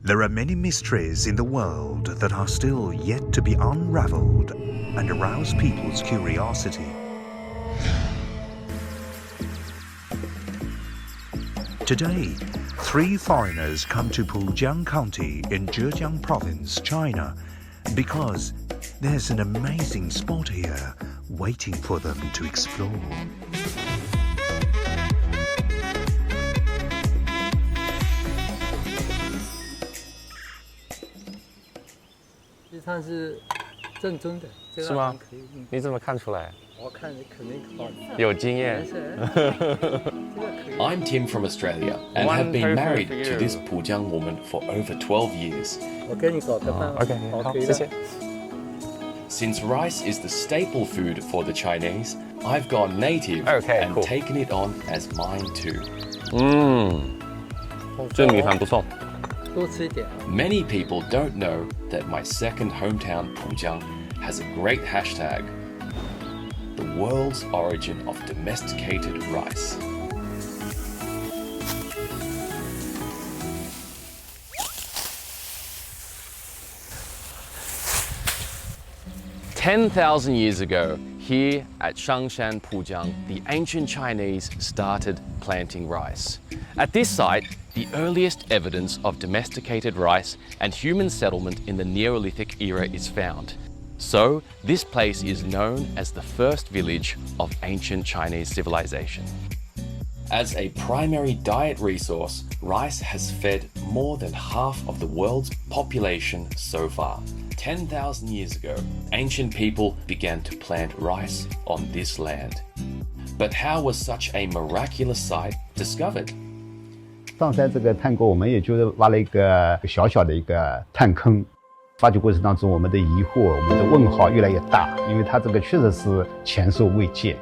There are many mysteries in the world that are still yet to be unraveled and arouse people's curiosity. Today, 3 foreigners come to Pujiang County in Zhejiang Province, China, because there's an amazing spot here waiting for them to explore. 实际上是正宗的，这个是吗？可以你怎么看出来？我看肯定好。有经验。I'm Tim from Australia and have been married to this Pujiang woman for over 12 years. 我给你搞个饭。OK， 好，谢谢。 Since rice is the staple food for the Chinese, I've gone native and taken it on as mine too. 这米饭不错。 多吃一点。 Many people don't know that my second hometown, Pujiang, has a great hashtag, the world's origin of domesticated rice. "10,000 years ago, here at Shangshan, Pujiang, the ancient Chinese started planting rice. At this site, the earliest evidence of domesticated rice and human settlement in the Neolithic era is found. So, this place is known as the first village of ancient Chinese civilization. As a primary diet resource, rice has fed more than half of the world's population so far. 10,000 years ago, ancient people began to plant rice on this land. But how was such a miraculous site discovered? 上山这个探沟，我们也就是挖了一个小小的一个探坑。发掘过程当中，我们的疑惑、我们的问号越来越大，因为它这个确实是前所未见。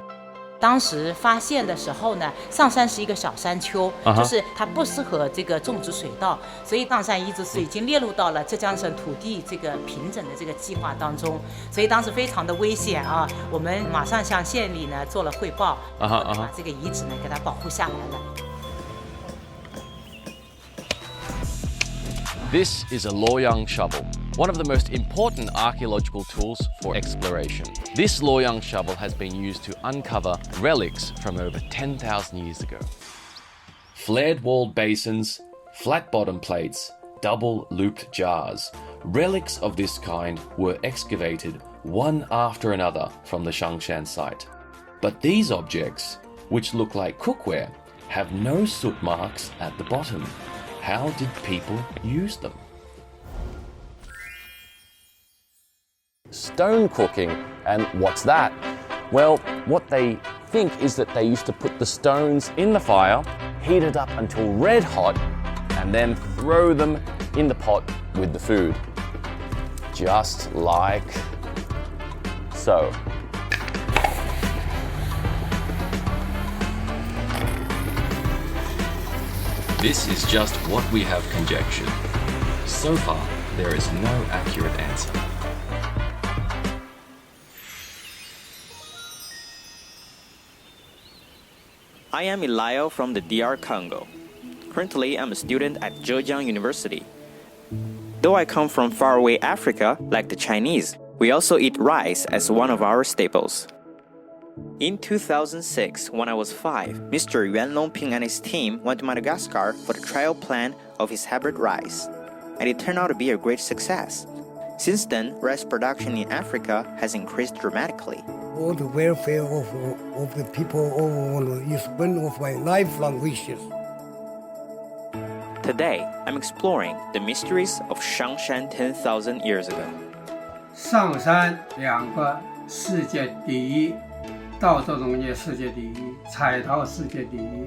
当时发现的时候呢，上山是一个小山丘，就是它不适合这个种植水稻，所以上山遗址是已经列入到了浙江省土地这个平整的这个计划当中，所以当时非常的危险啊，我们马上向县里呢做了汇报，把这个遗址呢给它保护下来了。 This is a Luoyang shovel, one of the most important archaeological tools for exploration. This Luoyang shovel has been used to uncover relics from over 10,000 years ago. Flared-walled basins, flat-bottom plates, double-looped jars. Relics of this kind were excavated one after another from the Shangshan site. But these objects, which look like cookware, have no soot marks at the bottom. How did people use them? Stone cooking, and what's that? Well, what they think is that they used to put the stones in the fire, heat it up until red hot, and then throw them in the pot with the food. Just like so. This is just what we have conjectured. So far, there is no accurate answer. I am Eliel from the DR Congo. Currently, I'm a student at Zhejiang University. Though I come from faraway Africa, like the Chinese, we also eat rice as one of our staples. In 2006, when I was 5, Mr. Yuan Longping and his team went to Madagascar for the trial plant of his hybrid rice, and it turned out to be a great success. Since then, rice production in Africa has increased dramatically. All the welfare of the people is one of my lifelong wishes. Today, I'm exploring the mysteries of Shangshan 10,000 years ago. 上山2个世界第一，稻作农业世界第一，彩陶世界第一。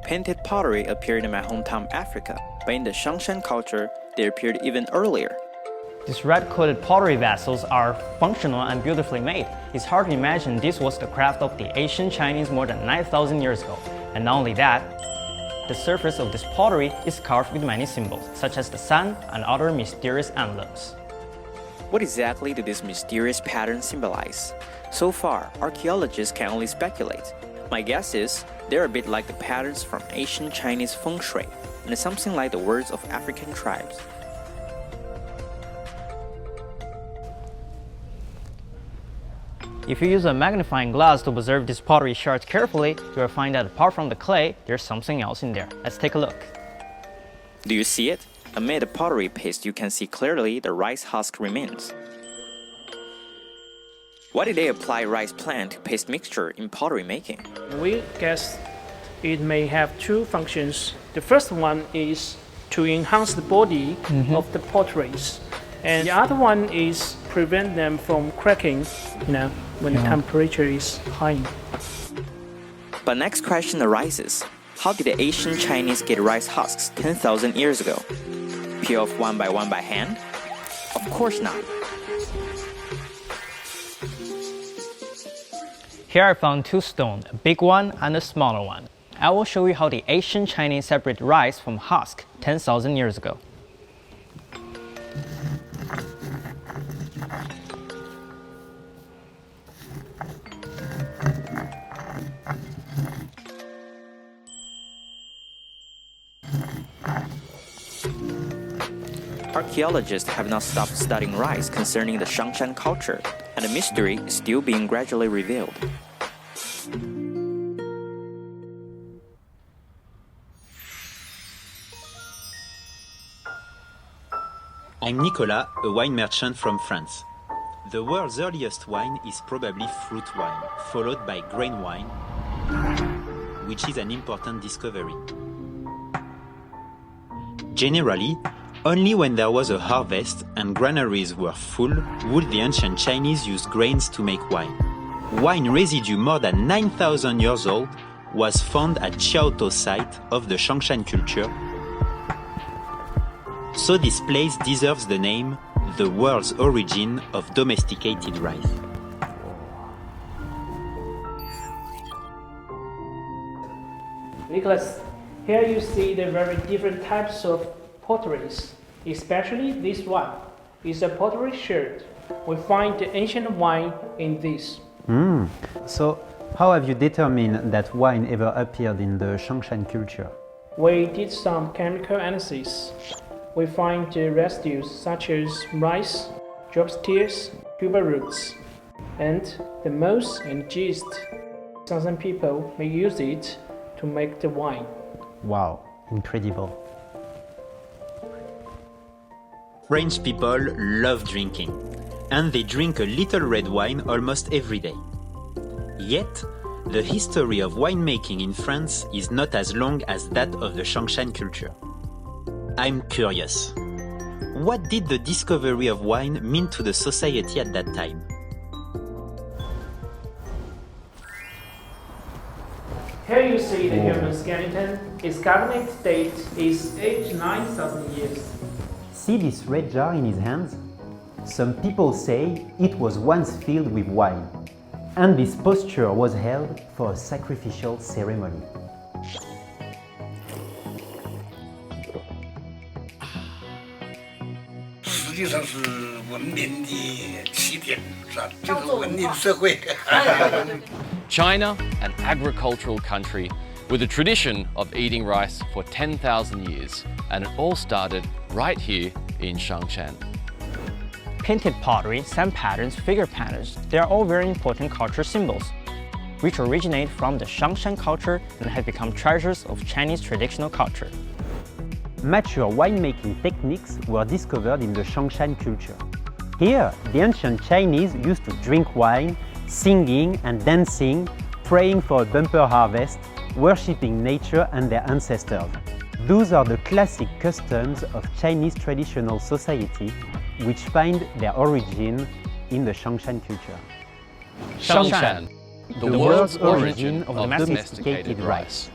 Painted pottery appeared in my hometown Africa, but in the Shangshan culture, they appeared even earlier. These red-coated pottery vessels are functional and beautifully made. It's hard to imagine this was the craft of the ancient Chinese more than 9,000 years ago. And not only that, the surface of this pottery is carved with many symbols, such as the sun and other mysterious emblems. What exactly do these mysterious patterns symbolize? So far, archaeologists can only speculate. My guess is they're a bit like the patterns from ancient Chinese feng shui. and something like the words of African tribes. If you use a magnifying glass to observe these pottery shards carefully, you will find that apart from the clay, there's something else in there. Let's take a look. Do you see it? Amid the pottery paste, you can see clearly the rice husk remains. Why did they apply rice plant to paste mixture in pottery making? We guess it may have two functions. The first one is to enhance the body of the potteries, and the other one is prevent them from cracking, when the temperature is high. But next question arises. How did the ancient Chinese get rice husks 10,000 years ago? Peel off one by hand? Of course not. Here I found two stones, a big one and a smaller one. I will show you how the ancient Chinese separated rice from husk 10,000 years ago. Archaeologists have not stopped studying rice concerning the Shangshan culture, and the mystery is still being gradually revealed. I'm Nicolas, a wine merchant from France. The world's earliest wine is probably fruit wine, followed by grain wine, which is an important discovery. Generally, only when there was a harvest and granaries were full would the ancient Chinese use grains to make wine. Wine residue more than 9,000 years old was found at Qiaotou site of the Shangshan culture. So this place deserves the name, the world's origin of domesticated rice. Nicholas, here you see the very different types of potteries, especially this one is a pottery shard. We find the ancient wine in this. So, how have you determined that wine ever appeared in the Shangshan culture? We did some chemical analysis. We find the residues such as rice, drop tears, tuber roots, and the moss and yeast. Some people may use it to make the wine. Wow, incredible. French people love drinking, and they drink a little red wine almost every day. Yet, the history of winemaking in France is not as long as that of the Shangshan culture. I'm curious. What did the discovery of wine mean to the society at that time? Here you see the human skeleton. Its carbonate date is aged 9,000 years. See this red jar in his hands? Some people say it was once filled with wine, and this posture was held for a sacrificial ceremony. China, an agricultural country with a tradition of eating rice for 10,000 years, and it all started right here in Shangshan. Painted pottery, sand patterns, figure patterns, they are all very important cultural symbols, which originate from the Shangshan culture and have become treasures of Chinese traditional culture. Mature winemaking techniques were discovered in the Shangshan culture. Here, the ancient Chinese used to drink wine, singing and dancing, praying for a bumper harvest, worshipping nature and their ancestors. Those are the classic customs of Chinese traditional society, which find their origin in the Shangshan culture. Shangshan, the world's origin of domesticated rice.